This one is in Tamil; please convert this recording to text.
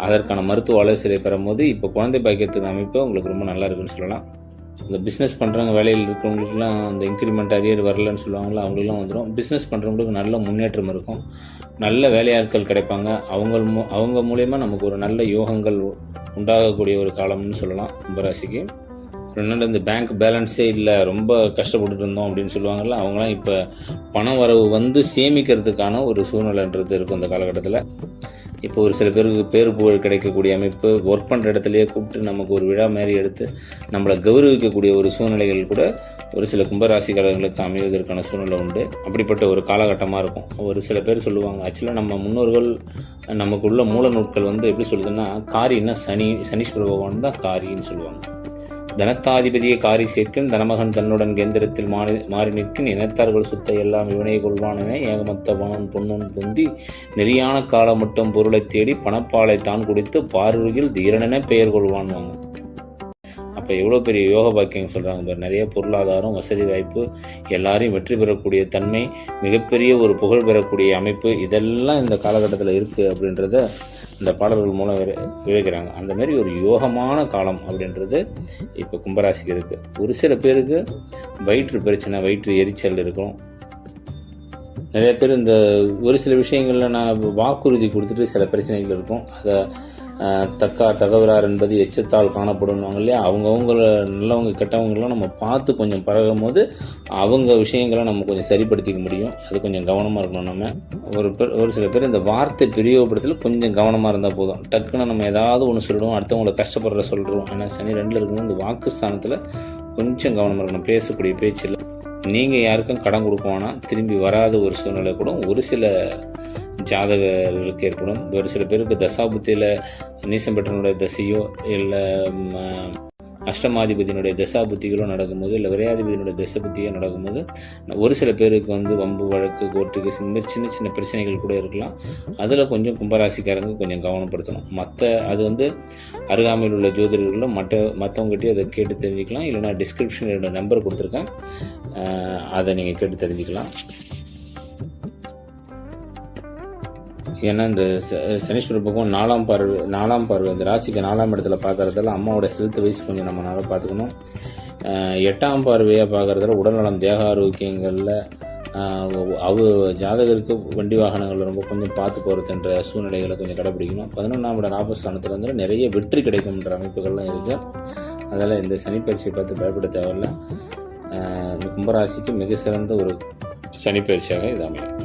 அதற்கான மருத்துவ ஆலோசனை பெறும்போது இப்போ குழந்தை பாக்கியத்துக்கு அமைப்பு உங்களுக்கு ரொம்ப நல்லா இருக்குன்னு சொல்லலாம். இந்த பிஸ்னஸ் பண்ணுறவங்க வேலையில் இருக்கிறவங்களுக்குலாம் அந்த இன்க்ரிமெண்ட் அரியர் வரலன்னு சொல்லுவாங்களா, அவங்களுக்குலாம் வந்துடும். பிஸ்னஸ் பண்ணுறவங்களுக்கு நல்ல முன்னேற்றம் இருக்கும், நல்ல வேலையாட்கள் கிடைப்பாங்க. அவங்க மூலயமா நமக்கு ஒரு நல்ல யோகங்கள் உண்டாகக்கூடிய ஒரு காலம்னு சொல்லலாம் கும்பராசிக்கு. ரெண்டு இந்த பேங்க் பேலன்ஸே இல்லை, ரொம்ப கஷ்டப்பட்டுட்டு இருந்தோம் அப்படின்னு சொல்லுவாங்கள்ல, அவங்களாம் இப்போ பணம் வரவு வந்து சேமிக்கிறதுக்கான ஒரு சூழ்நிலைன்றது இருக்கும் இந்த காலகட்டத்தில். இப்போ ஒரு சில பேருக்கு பேர் புகழ் கிடைக்கக்கூடிய அமைப்பு, ஒர்க் பண்ணுற இடத்துலையே கூப்பிட்டு நமக்கு ஒரு விழா மாதிரி எடுத்து நம்மளை கௌரவிக்கக்கூடிய ஒரு சூழ்நிலைகள் கூட ஒரு சில கும்பராசிக்காரர்களுக்கு அமைவதற்கான சூழ்நிலை உண்டு. அப்படிப்பட்ட ஒரு காலகட்டமாக இருக்கும். ஒரு சில பேர் சொல்லுவாங்க, ஆக்சுவலாக நம்ம முன்னோர்கள் நமக்குள்ள மூல நூட்கள் வந்து எப்படி சொல்லுதுன்னா, காரின்னா சனீஸ்வர பகவான் தான் காரின்னு சொல்லுவாங்க. தனத்தாதிபதியை காரி சேர்க்கும் தனமகன் தன்னுடன் கேந்திரத்தில் மாறி நிற்கும் இனத்தார்கள் சுத்த எல்லாம் இவனை கொள்வானென ஏகமத்த பணம் பொன்னும் பொந்தி நெறியான காலம் மட்டும் பொருளை தேடி பணப்பாலை தான் குடித்து பார்வையில் தீரனென பெயர் கொள்வான்வாங்க. அப்போ எவ்வளோ பெரிய யோக பாக்கியம் சொல்கிறாங்க பாரு. நிறைய பொருளாதாரம், வசதி வாய்ப்பு, எல்லாரையும் வெற்றி பெறக்கூடிய தன்மை, மிகப்பெரிய ஒரு புகழ் பெறக்கூடிய அமைப்பு, இதெல்லாம் இந்த காலகட்டத்தில் இருக்குது அப்படின்றத இந்த பாடல்கள் மூலம் விவரிக்கிறாங்க. அந்த மாதிரி ஒரு யோகமான காலம் அப்படின்றது இப்போ கும்பராசிக்கு இருக்குது. ஒரு சில பேருக்கு வயிற்று பிரச்சனை, வயிற்று எரிச்சல் இருக்கும். நிறைய பேர் இந்த ஒரு சில விஷயங்களில் நான் வாக்குறுதி கொடுத்துட்டு சில பிரச்சனைகள் இருக்கும். அதை தகவலார் என்பது எச்சத்தால் காணப்படுவாங்க இல்லையா, அவங்கவுங்கள நல்லவங்க கெட்டவங்களாம் நம்ம பார்த்து கொஞ்சம் பழகும் போது அவங்க விஷயங்களை நம்ம கொஞ்சம் சரிப்படுத்திக்க முடியும். அது கொஞ்சம் கவனமாக இருக்கணும். நம்ம ஒரு சில பேர் இந்த வார்த்தை பிரியோகப்படுத்தல கொஞ்சம் கவனமாக இருந்தால் போதும். டக்குன்னு நம்ம ஏதாவது ஒன்று சொல்லிடுவோம், அடுத்தவங்களை கஷ்டப்படுற சொல்கிறோம். ஏன்னா சனி 2 இருக்கும்போது இந்த வாக்கு ஸ்தானத்தில் கொஞ்சம் கவனமாக இருக்கணும். பேசக்கூடிய பேச்சில் நீங்கள் யாருக்கும் கடன் கொடுக்குவானா திரும்பி வராத ஒரு சூழ்நிலை கூட ஒரு சில ஜாதகர்களுக்கு ஏற்படும். ஒரு சில பேருக்கு தசாபுத்தியில் நீசம் பெற்றனுடைய தசையோ இல்லை அஷ்டமாதிபதியினுடைய தசாபுத்திகளோ நடக்கும்போது, இல்லை விரையாதிபதியினுடைய தசபுத்தியோ நடக்கும்போது ஒரு சில பேருக்கு வந்து வம்பு வழக்கு, கோர்ட்டுக்கு சின்ன சின்ன பிரச்சனைகள் கூட இருக்கலாம். அதில் கொஞ்சம் கும்பராசிக்காரங்க கொஞ்சம் கவனப்படுத்தணும். அது வந்து அருகாமையில் உள்ள ஜோதிடர்களும் மற்றவங்ககிட்டயும் அதை கேட்டு தெரிஞ்சுக்கலாம். இல்லைனா டிஸ்கிரிப்ஷனில் என்னோட நம்பர் கொடுத்துருக்கேன், அதை நீங்கள் கேட்டு தெரிஞ்சுக்கலாம். ஏன்னா இந்த சனீஸ்வர பகவான் 4ஆம் பார்வை இந்த ராசிக்கு 4ஆம் இடத்துல பார்க்கறதால அம்மாவோட ஹெல்த் வைஸ் கொஞ்சம் நம்ம நல்லா பார்த்துக்கணும். 8ஆம் பார்வையாக பார்க்கறதால உடல்நலம், தேக ஆரோக்கியங்களில் ஜாதகருக்கு வண்டி வாகனங்கள் ரொம்ப கொஞ்சம் பார்த்து போகிறதுன்ற சூழ்நிலைகளை கொஞ்சம் கடைப்பிடிக்கணும். 11ஆம் இடம் லாபஸ்தானத்தில் வந்து நிறைய வெற்றி கிடைக்கும்ன்ற அமைப்புகள்லாம் இருக்குது. அதனால் இந்த சனிப்பயிற்சியை பார்த்து பயப்பட தேவையில்லை. இந்த கும்பராசிக்கு மிக சிறந்த ஒரு சனிப்பயிற்சியாக இது அமையும்.